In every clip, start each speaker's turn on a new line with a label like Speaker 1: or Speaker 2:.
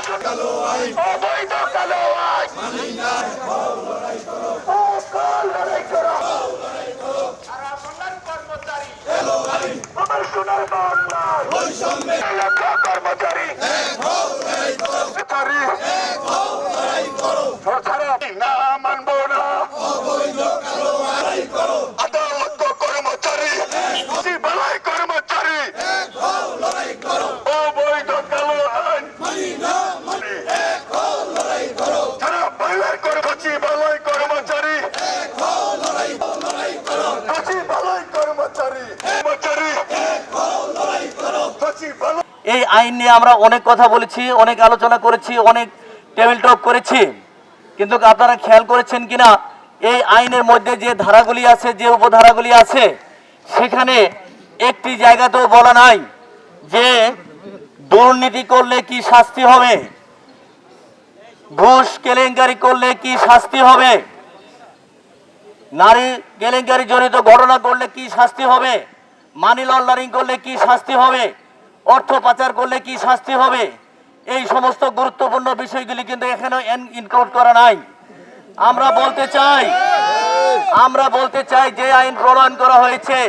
Speaker 1: অবৈধ কালো আইন লড়াই করো সারা বাংলার কর্মচারী আমার সোনার বাংলার লক্ষ কর্মচারী না মানবো না আদালত কর্মচারী বালাই কর্মচারী অবৈধ কালো আইন সারা বাংলার কর্মচারী বালাই কর্মচারী বালাই কর্মচারী
Speaker 2: এই আইন নিয়ে আমরা অনেক কথা বলেছি, অনেক আলোচনা করেছি, অনেক টেবিল টক করেছি, কিন্তু আপনারা খেয়াল করেছেন কিনা এই আইনের মধ্যে যে ধারাগুলি আছে, যে উপধারাগুলি আছে, সেখানে একটি জায়গাতেও বলা নাই যে দুর্নীতি করলে কি শাস্তি হবে, ঘুষ কেলেঙ্কারি করলে কি শাস্তি হবে, নারী কেলেঙ্কারি জনিত ঘটনা করলে কি শাস্তি হবে, মানি লন্ডারিং করলে কি শাস্তি হবে, অর্থ পাচার করলে কি শাস্তি হবে। এই সমস্ত গুরুত্বপূর্ণ বিষয়গুলি কিন্তু এখানে ইনক্লুড করা নাই। আমরা বলতে চাই যে আইন প্রণয়ন করা হয়েছে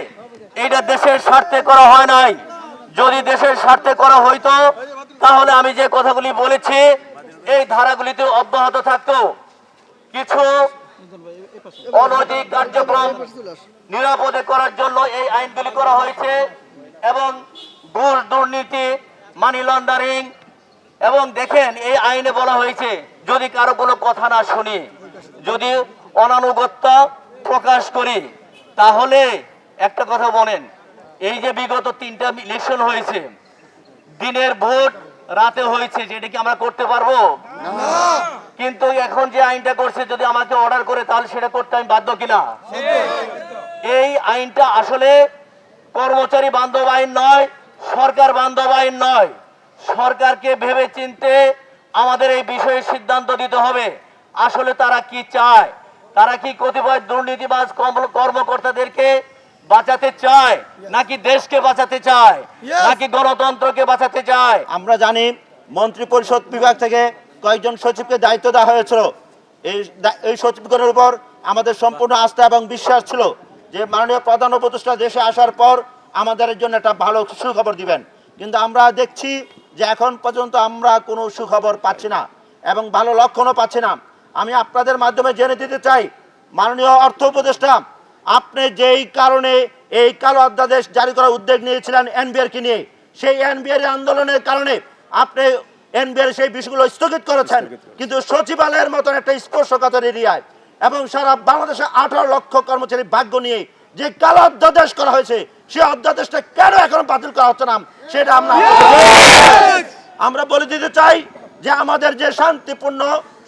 Speaker 2: এটা দেশের স্বার্থে করা হয় নাই। যদি দেশের স্বার্থে করা হইতো তাহলে আমি যে কথাগুলি বলেছি এই ধারাগুলিতে অব্যাহত থাকতো। কিছু অনৈতিক কার্যক্রম নিরাপদে করার জন্য এই আইনগুলি করা হয়েছে এবং ঘুষ দুর্নীতি মানি লন্ডারিং এবং দেখেন এই আইনে বলা হয়েছে যদি কারো কোনো কথা না শুনি, যদি অনানুগত্যা প্রকাশ করি, তাহলে একটা কথা বলেন, এই যে বিগত 3টা ইলেকশন হয়েছে, দিনের ভোট রাতে হয়েছে, যেটা কি আমরা করতে পারবো? কিন্তু এখন যে আইনটা করছে যদি আমাকে অর্ডার করে তাহলে সেটা করতে আমি বাধ্য কিনা? এই আইনটা আসলে কর্মচারী বান্ধব আইন নয়, সরকার বান্ধব আইন নয়। সরকারকে ভেবে চিনতে আমাদের এই বিষয়ে সিদ্ধান্ত দিতে হবে আসলে তারা কি চায়। তারা কি কতিপয় দুর্নীতিবাজ কর্মকর্তাদেরকে বাঁচাতে চায়, নাকি দেশকে বাঁচাতে চায়, নাকি গণতন্ত্রকে বাঁচাতে চায়?
Speaker 3: আমরা জানি মন্ত্রী পরিষদ বিভাগ থেকে কয়েকজন সচিবকে দায়িত্ব দেওয়া হয়েছিল। এই সচিবগণের উপর আমাদের সম্পূর্ণ আস্থা এবং বিশ্বাস ছিল যে মাননীয় প্রধান উপদেষ্টা দেশে আসার পর আমাদের জন্য একটা ভালো সুখবর দিবেন, কিন্তু আমরা দেখছি যে এখন পর্যন্ত আমরা কোনো সুখবর পাচ্ছি না এবং ভালো লক্ষণও পাচ্ছি না। আমি আপনাদের মাধ্যমে জেনে দিতে চাই, মাননীয় অর্থ উপদেষ্টা, আপনি যেই কারণে এই কালো অধ্যাদেশ জারি করার উদ্যোগ নিয়েছিলেন এনবিআরকে নিয়ে, সেই এনবিআর আন্দোলনের কারণে আপনি এনবিআর সেই বিষয়গুলো স্থগিত করেছেন, কিন্তু সচিবালয়ের মতন একটা স্পর্শকাতর এরিয়ায় এবং সারা বাংলাদেশে 18 লক্ষ কর্মচারী ভাগ্য নিয়ে যে কালো অধ্যাদেশ করা হয়েছে সেই অধ্যাদেশটা কেন এখন বাতিল করা হচ্ছে না সেটা আমরা বলে দিতে চাই যে আমাদের যে শান্তিপূর্ণ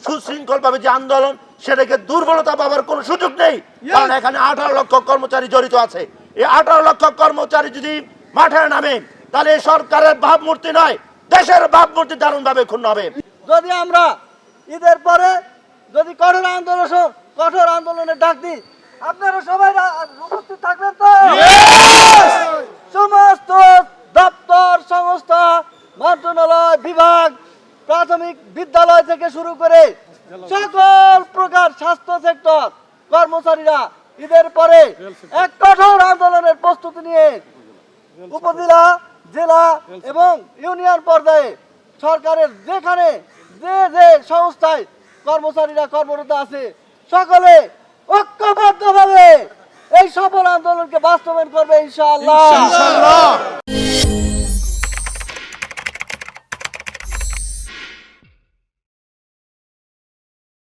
Speaker 3: সুশৃঙ্খলভাবে যে আন্দোলন সেটাকে দুর্বলতা পাবার কোনো সুযোগ নেই, কারণ এখানে 18 লক্ষ কর্মচারী জড়িত আছে। এই 18 লক্ষ কর্মচারী যদি মাঠে নামে তাহলে এই সরকারের ভাবমূর্তি নয়, দেশের ভাবমূর্তি দারুণভাবে ক্ষুণ্ণ হবে।
Speaker 4: যদি আমরা ঈদের পরে যদি কঠোর আন্দোলনের ডাক দিই, আপনারা সবাই উপস্থিত থাকবেন তো? সমস্ত দপ্তর, সংস্থা, মন্ত্রণালয়, বিভাগ, প্রাথমিক বিদ্যালয় থেকে শুরু করে সকল প্রকার স্বাস্থ্য সেক্টর কর্মচারীরা ঈদের পরে এক কঠোর আন্দোলনের প্রস্তুতি নিয়ে উপজেলা, জেলা এবং ইউনিয়ন পর্যায়ে সরকারের যেখানে যে সংস্থায় কর্মচারীরা কর্মরত আছে সকলে ঐক্যবদ্ধভাবে এই সফল আন্দোলনকে বাস্তবায়ন করবে ইনশাআল্লাহ।